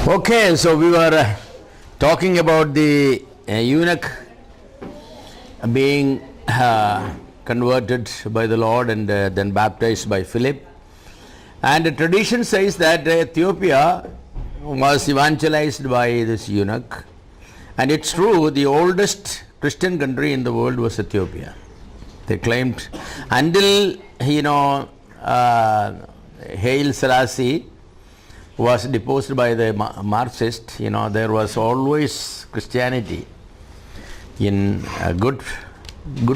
Okay, so we were talking about the eunuch being converted by the Lord and then baptized by Philip. And the tradition says that Ethiopia was evangelized by this eunuch. And it's true, the oldest Christian country in the world was Ethiopia. They claimed until, Haile Selassie was deposed by the Marxist, there was always Christianity in a good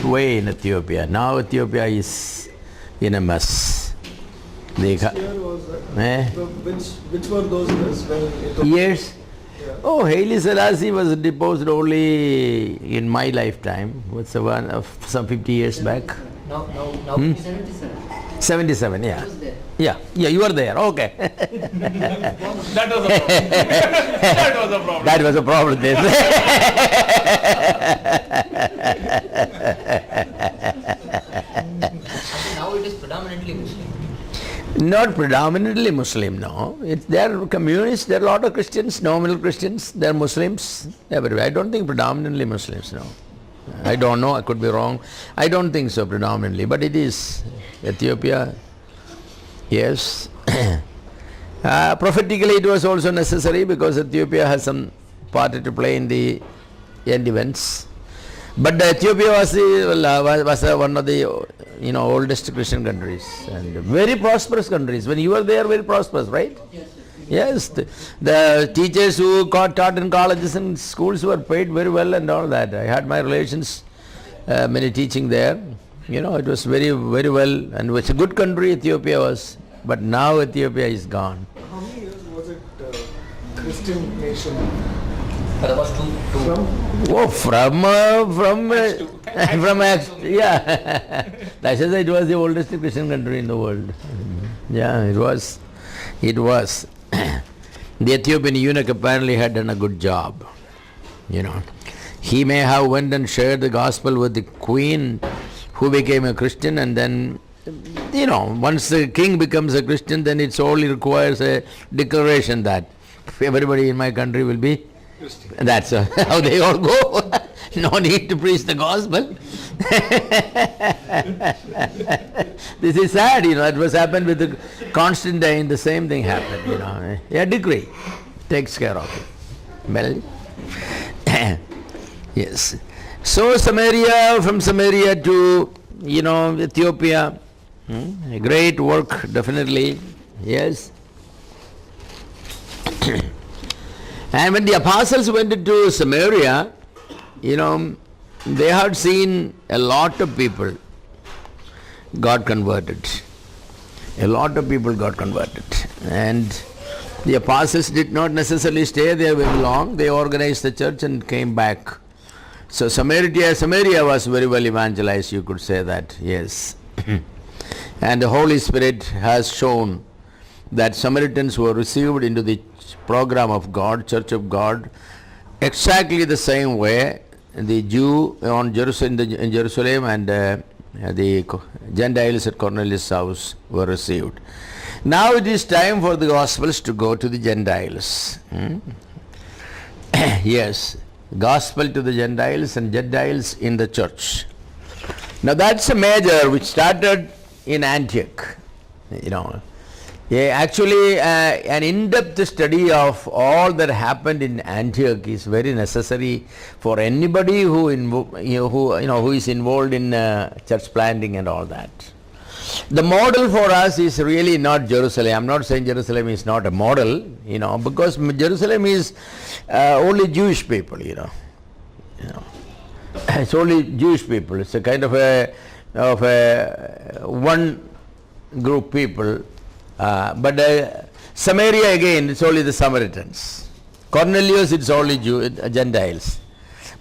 way in Ethiopia. Now Ethiopia is in a mess. Which year was that? Which were those years? Years? Yeah. Oh, Haile Selassie was deposed only in my lifetime. What's the one of some 50 years back? Now it is 77. 77, yeah. I was there. Yeah, you were there, okay. That was a problem. That was a problem. That was a problem then. Now it is predominantly Muslim. Not predominantly Muslim, no. There are communists, there are a lot of Christians, nominal Christians, there are Muslims everywhere. I don't think predominantly Muslims, no. I don't know, I could be wrong. I don't think so predominantly, but it is. Ethiopia, yes. Prophetically it was also necessary because Ethiopia has some part to play in the end events. But Ethiopia was one of the oldest Christian countries and very prosperous countries. When you were there, very prosperous, right? Yes. Yes. The teachers who taught in colleges and schools were paid very well and all that. I had my relations, many teaching there. It was very, very well, and it was a good country Ethiopia was. But now Ethiopia is gone. How many years was it Christian nation? That was two. Oh, from Acts, yeah. That's why it was the oldest Christian country in the world. Yeah, it was. The Ethiopian eunuch apparently had done a good job. He may have went and shared the gospel with the queen, who became a Christian, and then, once the king becomes a Christian, then it only requires a declaration that everybody in my country will be Christian. That's how they all go. No need to preach the gospel. This is sad, it was happened with the Constantine, the same thing happened, A decree takes care of it. Well, yes. So from Samaria to, Ethiopia, a great work, definitely, yes. And when the apostles went to Samaria, they had seen a lot of people got converted. A lot of people got converted. And the apostles did not necessarily stay there very long. They organized the church and came back. So Samaria was very well evangelized, you could say that, yes. And the Holy Spirit has shown that Samaritans were received into the program of God, Church of God, exactly the same way the Jew in Jerusalem and the Gentiles at Cornelius' house were received. Now it is time for the Gospels to go to the Gentiles. Yes, Gospel to the Gentiles and Gentiles in the church. Now that's a major which started in Antioch. Actually, an in-depth study of all that happened in Antioch is very necessary for anybody who is involved in church planting and all that. The model for us is really not Jerusalem. I'm not saying Jerusalem is not a model, because Jerusalem is only Jewish people, It's only Jewish people. It's a kind of a one group people. But Samaria again, it's only the Samaritans. Cornelius, it's only Gentiles.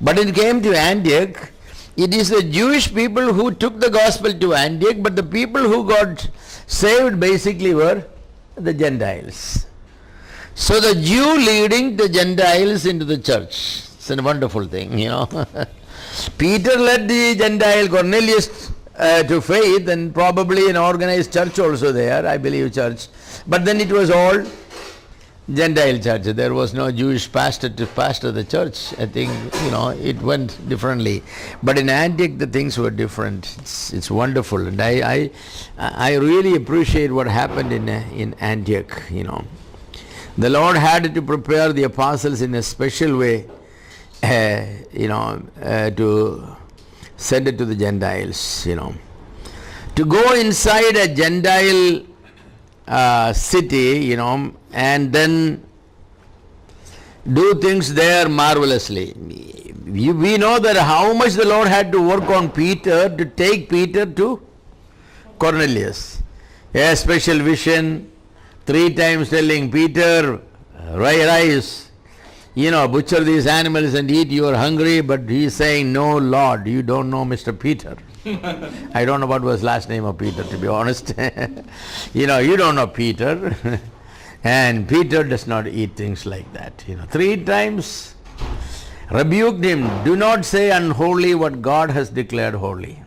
But it came to Antioch, it is the Jewish people who took the gospel to Antioch, but the people who got saved basically were the Gentiles. So the Jew leading the Gentiles into the church. It's a wonderful thing, Peter led the Gentile Cornelius to faith, and probably an organized church also there, I believe church. But then it was all Gentile church. There was no Jewish pastor to pastor the church. I think, it went differently. But in Antioch, the things were different. It's wonderful. And I really appreciate what happened in Antioch, The Lord had to prepare the apostles in a special way, to send it to the Gentiles, To go inside a Gentile city, and then do things there marvelously. We know that how much the Lord had to work on Peter to take Peter to Cornelius. A special vision, 3 times telling Peter, rise, butcher these animals and eat, you are hungry, but he is saying, no Lord, you don't know Mr. Peter. I don't know what was last name of Peter, to be honest. You don't know Peter. And Peter does not eat things like that. 3 times rebuked him. Do not say unholy what God has declared holy.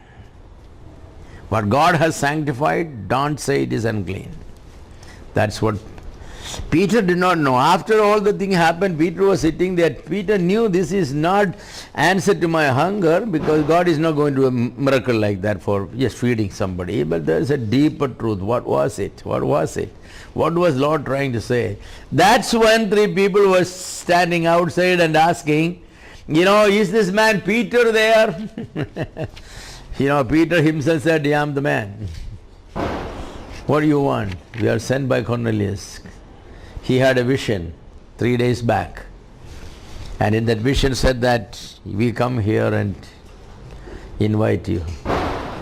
What God has sanctified, don't say it is unclean. That's what Peter did not know. After all the thing happened, Peter was sitting there. Peter knew this is not answer to my hunger, because God is not going to do a miracle like that for just feeding somebody. But there is a deeper truth. What was it? What was it? What was Lord trying to say? That's when 3 people were standing outside and asking, is this man Peter there? Peter himself said, I am the man. What do you want? We are sent by Cornelius. He had a vision 3 days back, and in that vision said that we come here and invite you.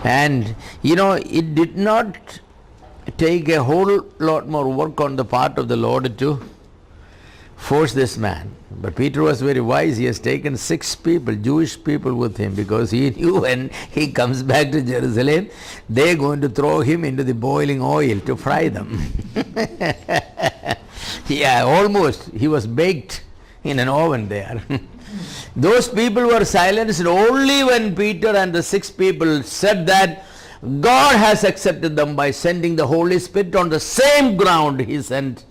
And it did not take a whole lot more work on the part of the Lord to force this man. But Peter was very wise. He has taken 6 people, Jewish people, with him, because he knew when he comes back to Jerusalem, they're going to throw him into the boiling oil to fry them. Yeah, almost. He was baked in an oven there. Those people were silenced only when Peter and the 6 people said that God has accepted them by sending the Holy Spirit. On the same ground He sent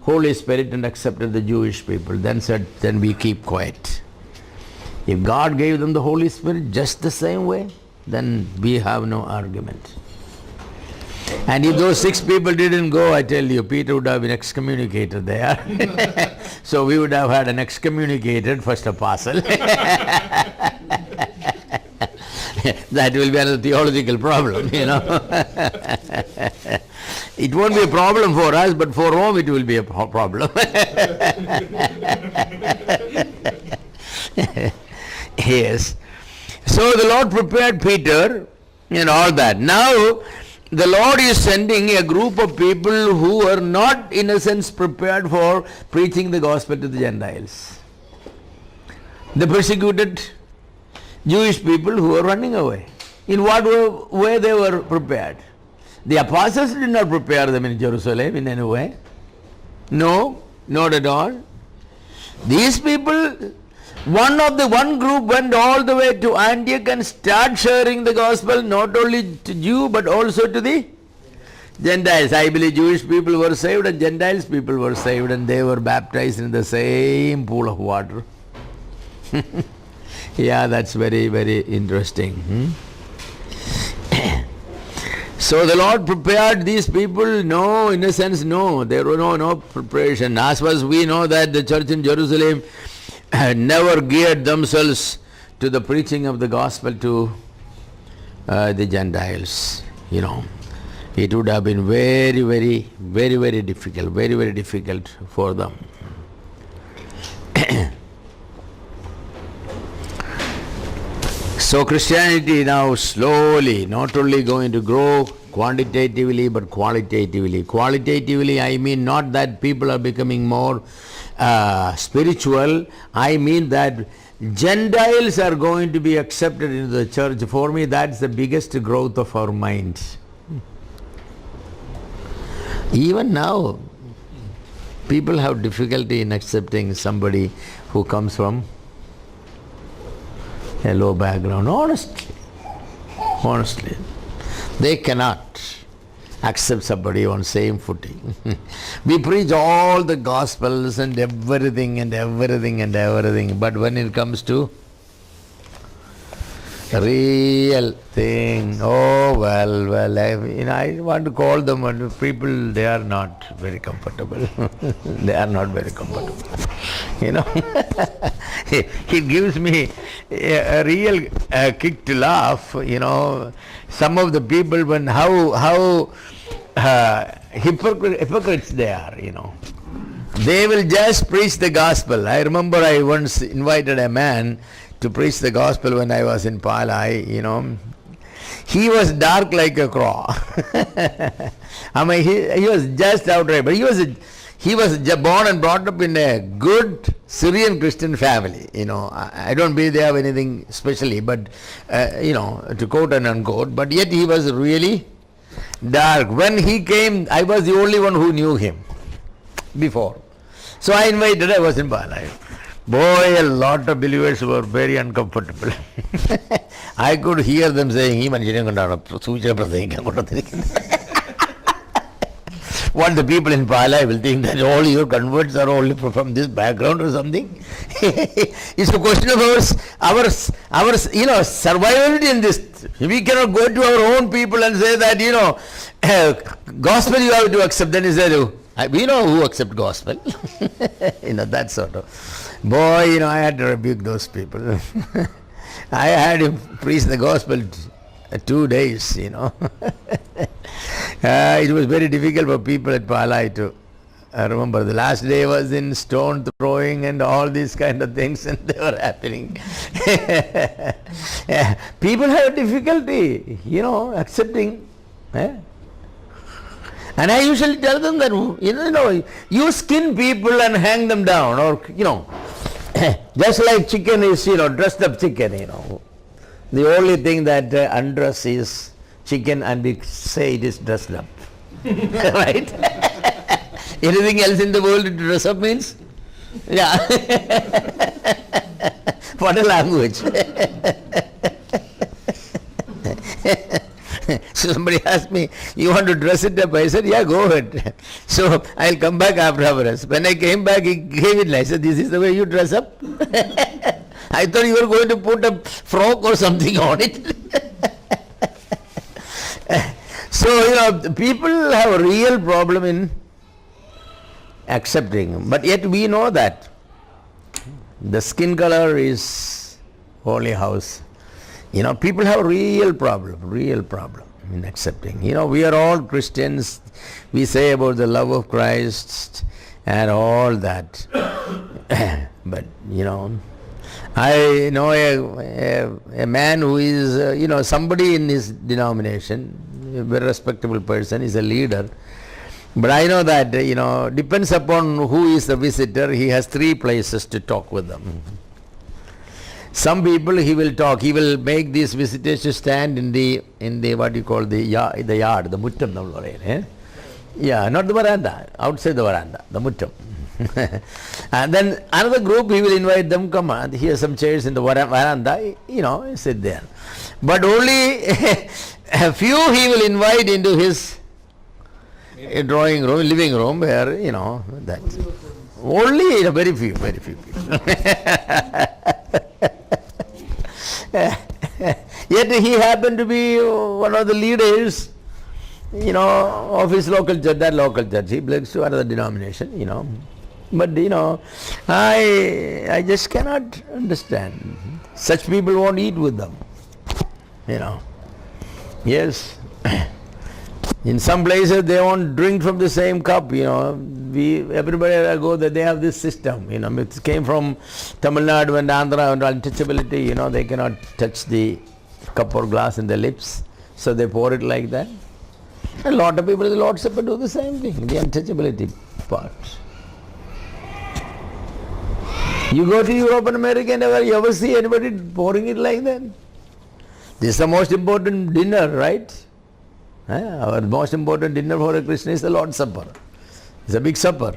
Holy Spirit and accepted the Jewish people. Then said, then we keep quiet. If God gave them the Holy Spirit just the same way, then we have no argument. And if those 6 people didn't go, I tell you, Peter would have been excommunicated there. So we would have had an excommunicated first apostle. That will be another theological problem, It won't be a problem for us, but for Rome it will be a problem. Yes. So the Lord prepared Peter and all that. Now, the Lord is sending a group of people who are not, in a sense, prepared for preaching the gospel to the Gentiles. The persecuted Jewish people who were running away. In what way they were prepared? The apostles did not prepare them in Jerusalem in any way. No, not at all. These people, one group went all the way to Antioch and started sharing the gospel, not only to Jew but also to the Gentiles. I believe Jewish people were saved and Gentiles people were saved, and they were baptized in the same pool of water. Yeah, that's very, very interesting. So the Lord prepared these people? No, in a sense, no. There was no preparation. As far as we know that the church in Jerusalem never geared themselves to the preaching of the gospel to the Gentiles. It would have been very, very, very, very difficult for them. So Christianity now slowly, not only going to grow quantitatively but qualitatively. Qualitatively, I mean not that people are becoming more spiritual. I mean that Gentiles are going to be accepted into the church. For me, that's the biggest growth of our minds. Even now, people have difficulty in accepting somebody who comes from a low background. Honestly, they cannot. accept somebody on same footing. We preach all the gospels and everything and everything and everything, but when it comes to real thing, oh well, I want to call them, and people, they are not very comfortable. They are not very comfortable. It gives me a real kick to laugh. Some of the people, when how hypocrites they are. They will just preach the gospel. I remember I once invited a man to preach the gospel when I was in Palai. He was dark like a crow. I mean, he was just outright, but he was born and brought up in a good Syrian Christian family. I don't believe they have anything specially, but to quote and unquote. But yet he was really dark. When he came, I was the only one who knew him before. So I invited. I was in Palai. Boy, a lot of believers were very uncomfortable. I could hear them saying, what the people in Palai will think that all your converts are only from this background or something. It's a question of our survivability in this. We cannot go to our own people and say that, gospel you have to accept. Then he said, we know who accept gospel. That sort of. Boy, I had to rebuke those people. I had him preach the gospel 2 days, It was very difficult for people at Palai to remember. The last day was in stone throwing and all these kind of things, and they were happening. People have difficulty, accepting. And I usually tell them that, you skin people and hang them down, or, just like chicken is, dressed up chicken, The only thing that undress is chicken, and we say it is dressed up. Right? Anything else in the world to dress up means? Yeah. What a language. So somebody asked me, you want to dress it up? I said, yeah, go ahead. So I'll come back after hours. When I came back, he gave it. I said, this is the way you dress up? I thought you were going to put a frock or something on it. So, people have a real problem in accepting. But yet we know that the skin color is holy house. People have a real problem in accepting. We are all Christians. We say about the love of Christ and all that. But, I know a man who is, somebody in his denomination, a very respectable person, is a leader. But I know that, depends upon who is the visitor, he has 3 places to talk with them. Some people he will talk, he will make these visitors to stand in the what you call the yard, the muttam. Yeah, not the veranda, outside the veranda, the muttam. And then another group he will invite them, come on, here are some chairs in the veranda, sit there. But only a few he will invite into his drawing room, living room, where, that. Only very few people. Yet he happened to be one of the leaders, of his local church, that local church. He belongs to another denomination, But, I just cannot understand. Such people won't eat with them, Yes. In some places they won't drink from the same cup, everybody go that they have this system, it came from Tamil Nadu and Andhra and untouchability, they cannot touch the cup or glass in their lips, so they pour it like that. A lot of people in the Lord's Supper do the same thing, the untouchability part. You go to Europe and America and you ever see anybody pouring it like that? This is the most important dinner, right? Our most important dinner for a Christian is the Lord's Supper. It's a big supper.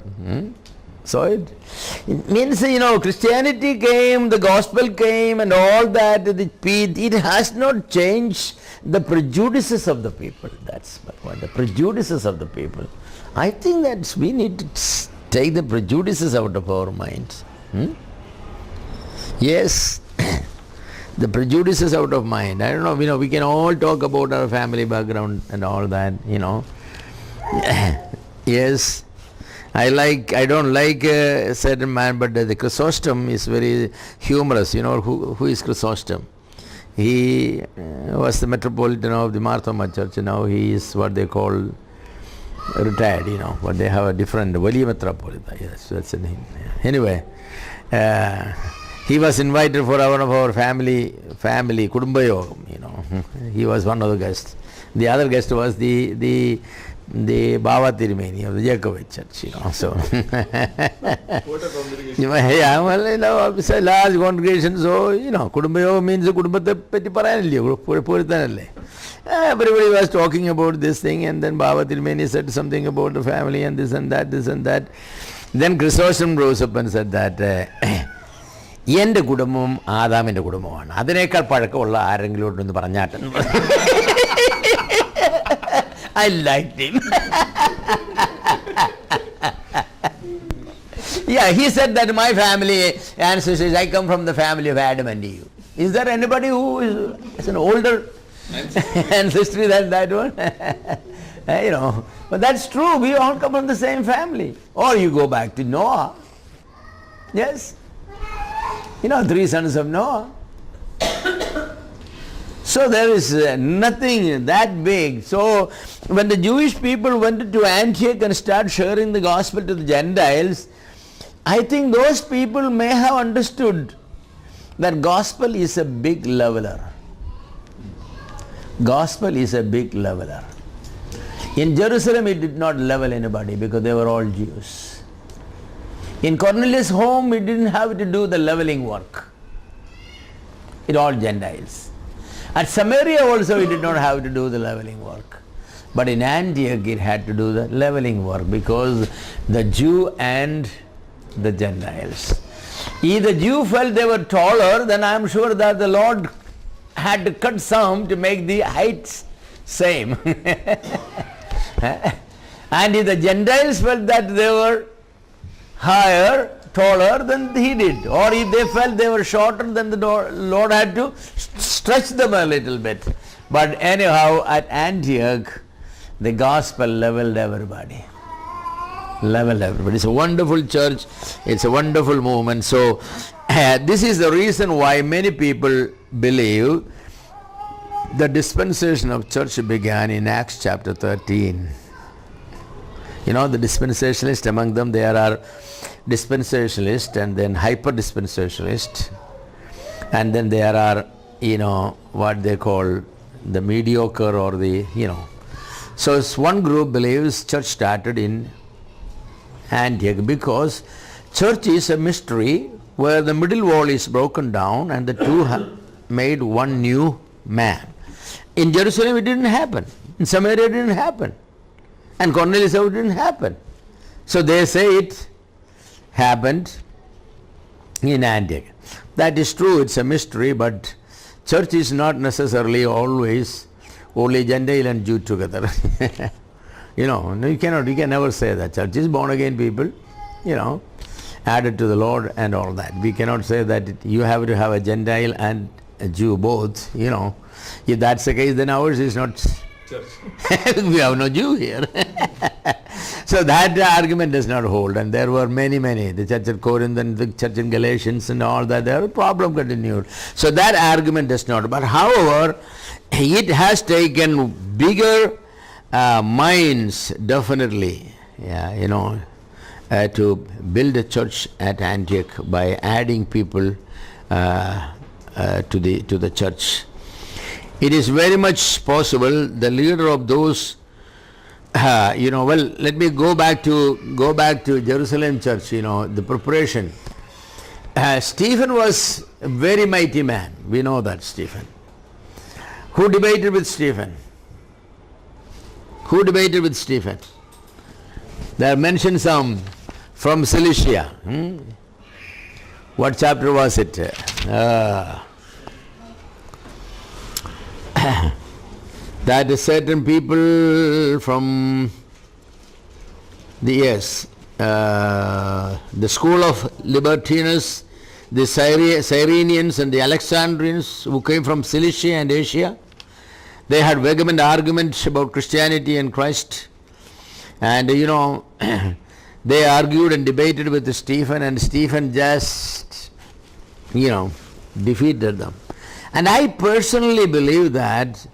saw it. It means, Christianity came, the gospel came and all that, it has not changed the prejudices of the people. That's my point, the prejudices of the people. I think that we need to take the prejudices out of our minds. Yes, the prejudices out of mind. I don't know, we can all talk about our family background and all that, Yes, I don't like a certain man, but the Chrysostom is very humorous. Who is Chrysostom? He was the metropolitan of the Marthoma Church. Now he is what they call retired, but they have a different, Valiya Metropolitan. Yes, that's the name. Anyway, he was invited for one of our family, Kudumba Yogam, He was one of the guests. The other guest was the Baba Tirumeni of the Jacobite Church, So, What a congregation. yeah, well, it's a large congregation, so, Kudumba Yogam means the Kudumbate Peti Paranilli, everybody was talking about this thing, and then Baba Tirumeni said something about the family and this and that. Then Chrysostom rose up and said that, എൻ്റെ കുടുംബം ആദാമിൻ്റെ കുടുംബമാണ്, അതിനേക്കാൾ പഴക്കമുള്ള ആരെങ്കിലും എന്ന് പറഞ്ഞാട്ടെ. I liked him. Yeah, he said that my family ancestors, I come from the family of Adam and Eve. Is there anybody who is an older ancestry than that one? But that's true, we all come from the same family. Or you go back to Noah. Yes. 3 sons of Noah. So there is nothing that big. So when the Jewish people went to Antioch and started sharing the gospel to the Gentiles, I think those people may have understood that gospel is a big leveler. Gospel is a big leveler. In Jerusalem it did not level anybody because they were all Jews. In Cornelius' home, it didn't have to do the leveling work. It all Gentiles. At Samaria also, it did not have to do the leveling work. But in Antioch, it had to do the leveling work because the Jew and the Gentiles. If the Jew felt they were taller, then I am sure that the Lord had to cut some to make the heights same. And if the Gentiles felt that they were higher, taller than he did, or if they felt they were shorter, then the Lord had to stretch them a little bit. But anyhow, at Antioch, the gospel leveled everybody. It's a wonderful church, it's a wonderful movement. So this is the reason why many people believe the dispensation of church began in Acts chapter 13. The dispensationalists, among them there are dispensationalists and then hyper-dispensationalists, and then there are, what they call the mediocre or the, So one group believes church started in Antioch because church is a mystery where the middle wall is broken down and the two made one new man. In Jerusalem it didn't happen. In Samaria it didn't happen. And Cornelius it didn't happen. So they say it happened in Antioch. That is true, it's a mystery, but church is not necessarily always only Gentile and Jew together. You can never say that. Church is born again people, added to the Lord and all that. We cannot say that you have to have a Gentile and a Jew both, If that's the case, then ours is not Church. we have no Jew here. So that argument does not hold, and there were many, the church at Corinth and the church in Galatians and all that, there a problem continued. So that argument does not. But however, it has taken bigger minds, definitely, to build a church at Antioch by adding people to the church. It is very much possible the leader of those, let me go back to Jerusalem church, the preparation. Stephen was a very mighty man. We know that Stephen. Who debated with Stephen? There are mentioned some from Cilicia. What chapter was it? That certain people from the school of Libertinus, the Cyrenians and the Alexandrians who came from Cilicia and Asia, they had vehement arguments about Christianity and Christ. And they argued and debated with Stephen, and Stephen just, defeated them. And I personally believe that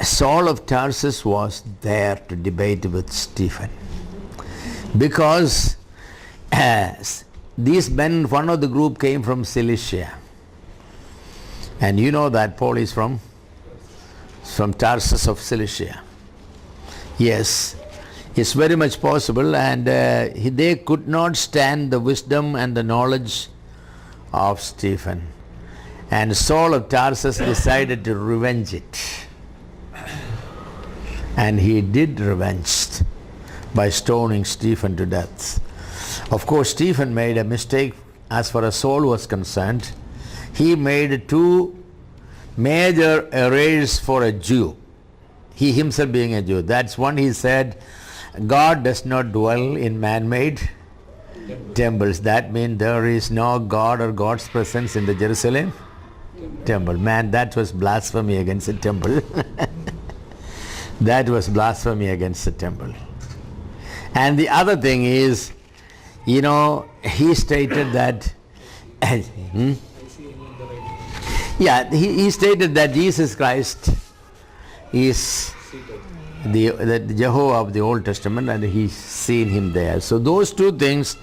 Saul of Tarsus was there to debate with Stephen. Because these men, one of the group came from Cilicia. And you know that Paul is from Tarsus of Cilicia. Yes, it's very much possible, and they could not stand the wisdom and the knowledge of Stephen. And Saul of Tarsus decided to revenge it. And he did revenge by stoning Stephen to death. Of course, Stephen made a mistake as far as Saul was concerned. He made two major errors for a Jew. He himself being a Jew. That's one, he said, God does not dwell in man-made temples. That means there is no God or God's presence in the Jerusalem temple. Man, that was blasphemy against the temple. That was blasphemy against the temple. And the other thing is, he stated that, he stated that Jesus Christ is the Jehovah of the Old Testament, and he's seen him there. So those two things,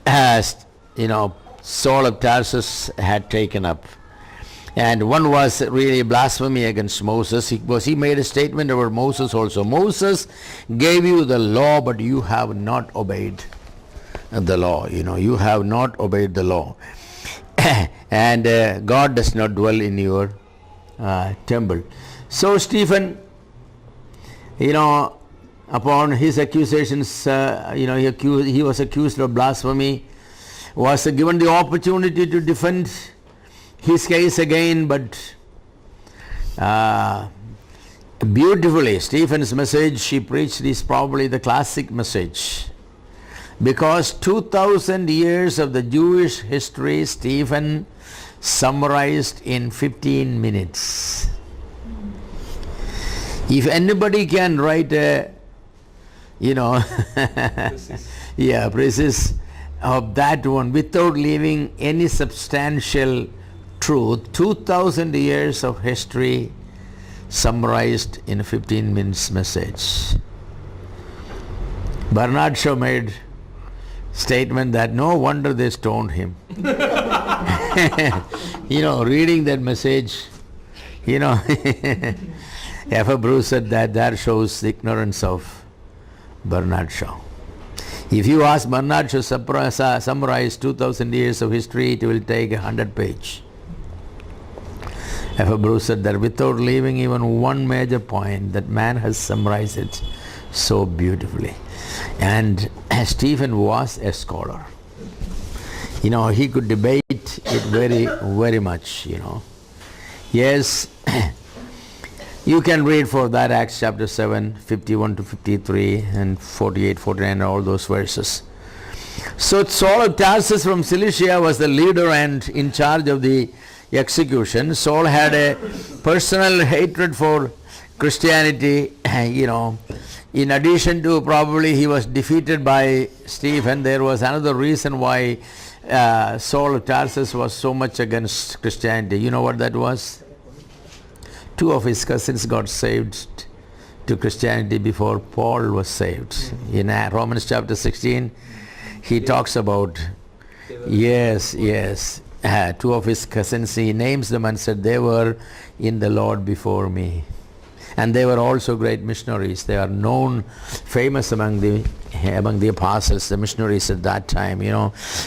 Saul of Tarsus had taken up. And one was really blasphemy against Moses, because he made a statement about Moses also. Moses gave you the law, but you have not obeyed the law. You have not obeyed the law. And God does not dwell in your temple. So Stephen, upon his accusations, he was accused of blasphemy, was given the opportunity to defend his case again, but beautifully, Stephen's message he preached is probably the classic message, because 2000 years of the Jewish history Stephen summarized in 15 minutes. If anybody can write a, precise of that one without leaving any substantial truth, 2000 years of history summarized in a 15 minutes message. Bernard Shaw made statement that no wonder they stoned him. Reading that message, F. Bruce said that shows the ignorance of Bernard Shaw. If you ask Bernard Shaw to summarize 2000 years of history, it will take 100 pages. F. Bruce said that without leaving even one major point, that man has summarized it so beautifully. And Stephen was a scholar. He could debate it very, very much, Yes, you can read for that Acts chapter 7, 51 to 53 and 48, 49 and all those verses. So Saul of Tarsus from Cilicia was the leader and in charge of the execution. Saul had a personal hatred for Christianity, In addition to probably he was defeated by Stephen, there was another reason why Saul of Tarsus was so much against Christianity. You know what that was? Two of his cousins got saved to Christianity before Paul was saved. In Romans chapter 16, he talks about, two of his cousins, he names them and said they were in the Lord before me. And they were also great missionaries. They are known, famous among the apostles, the missionaries at that time,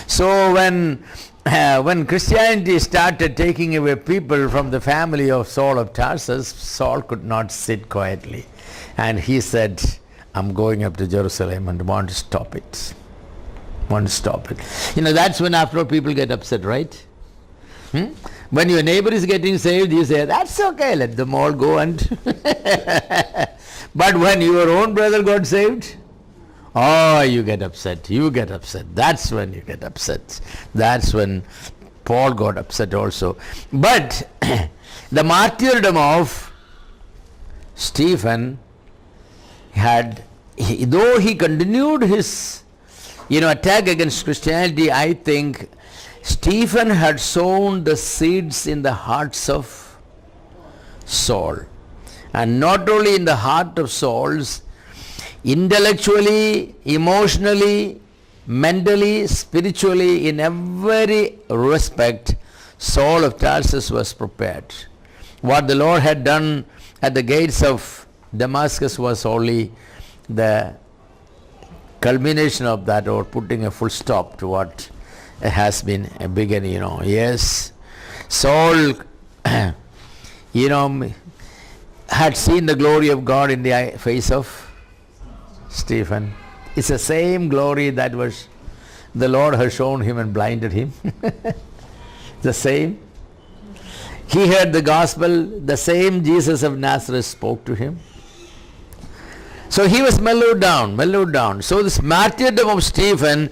So when Christianity started taking away people from the family of Saul of Tarsus, Saul could not sit quietly. And he said, I'm going up to Jerusalem and want to stop it. Want to stop it. That's when after all people get upset, right? When your neighbor is getting saved, you say, that's okay, let them all go and... But when your own brother got saved, you get upset. That's when you get upset. That's when Paul got upset also. But the martyrdom of Stephen though he continued his attack against Christianity, I think Stephen had sown the seeds in the hearts of Saul. And not only in the heart of Saul's, intellectually, emotionally, mentally, spiritually, in every respect, Saul of Tarsus was prepared. What the Lord had done at the gates of Damascus was only the culmination of that, or putting a full stop to what has been a beginning, Yes, Saul, had seen the glory of God in the face of Stephen. It's the same glory that was the Lord has shown him and blinded him. The same. He heard the gospel, the same Jesus of Nazareth spoke to him. So he was mellowed down. So this martyrdom of Stephen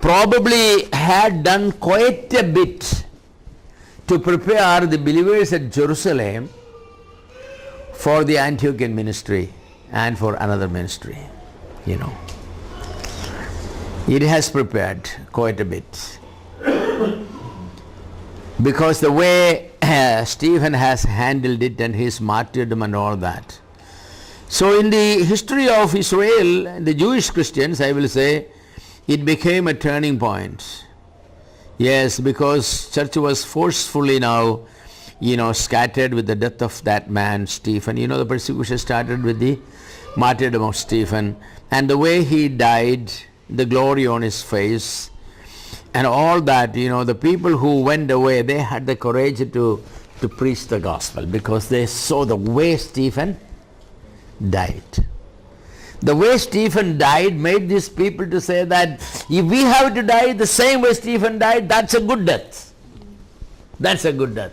probably had done quite a bit to prepare the believers at Jerusalem for the Antiochian ministry and for another ministry. It has prepared quite a bit. Because the way Stephen has handled it and his martyrdom and all that. So in the history of Israel, the Jewish Christians, I will say, it became a turning point. Yes, because church was forcefully now, scattered with the death of that man, Stephen. The persecution started with the martyrdom of Stephen. And the way he died, the glory on his face, and all that, the people who went away, they had the courage to preach the gospel because they saw the way Stephen died. The way Stephen died made these people to say that if we have to die the same way Stephen died, that's a good death. That's a good death.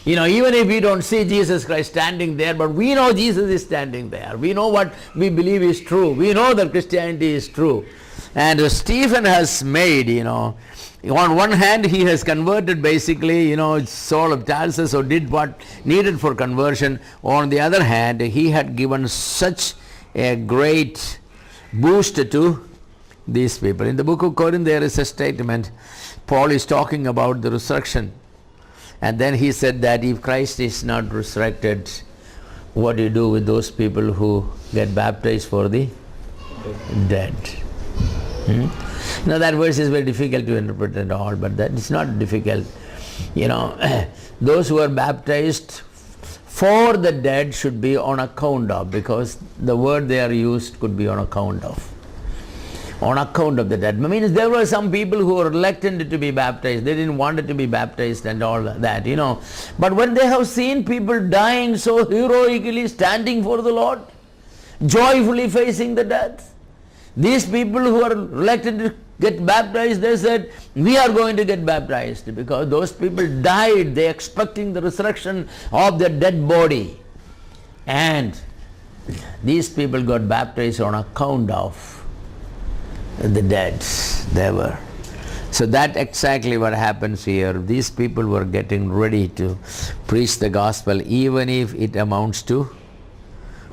Even if we don't see Jesus Christ standing there, but we know Jesus is standing there. We know what we believe is true. We know that Christianity is true. And Stephen has made, on one hand he has converted basically, Saul of Tarsus, or did what needed for conversion. On the other hand, he had given such a great boost to these people. In the book of Corinth there is a statement. Paul is talking about the resurrection. And then he said that if Christ is not resurrected, what do you do with those people who get baptized for the dead? Now that verse is very difficult to interpret and all, but that is not difficult. Those who are baptized for the dead should be on account of, because the word they are used could be on account of. On account of the dead. I mean, there were some people who were reluctant to be baptized. They didn't want to be baptized and all that, But when they have seen people dying so heroically, standing for the Lord, joyfully facing the death, these people who are reluctant to get baptized, they said, we are going to get baptized, because those people died, they expecting the resurrection of their dead body. And these people got baptized on account of the dead they were. So that exactly what happens here. These people were getting ready to preach the gospel, even if it amounts to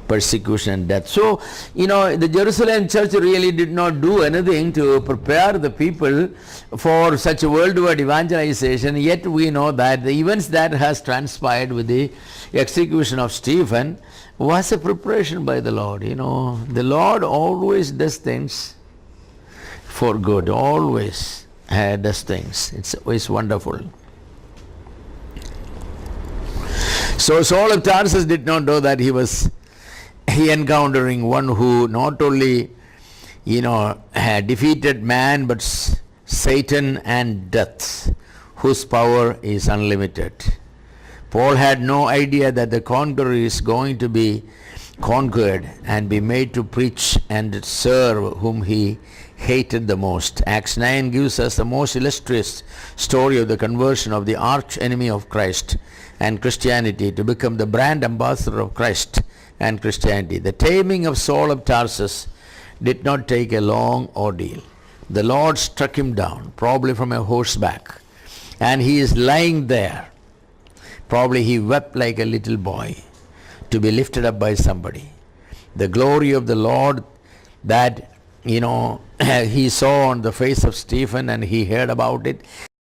persecution and death. So, the Jerusalem church really did not do anything to prepare the people for such a worldwide evangelization, yet we know that the events that has transpired with the execution of Stephen was a preparation by the Lord. The Lord always does things for good, always does things. It's always wonderful. So Saul of Tarsus did not know that he was encountering one who not only, had defeated man, but Satan and death, whose power is unlimited. Paul had no idea that the conqueror is going to be conquered and be made to preach and serve whom he hated the most. Acts 9 gives us the most illustrious story of the conversion of the arch enemy of Christ and Christianity to become the brand ambassador of Christ and Christianity. The taming of Saul of Tarsus did not take a long ordeal. The Lord struck him down, probably from a horseback, and he is lying there. Probably he wept like a little boy to be lifted up by somebody. The glory of the Lord that, he saw on the face of Stephen and he heard about it,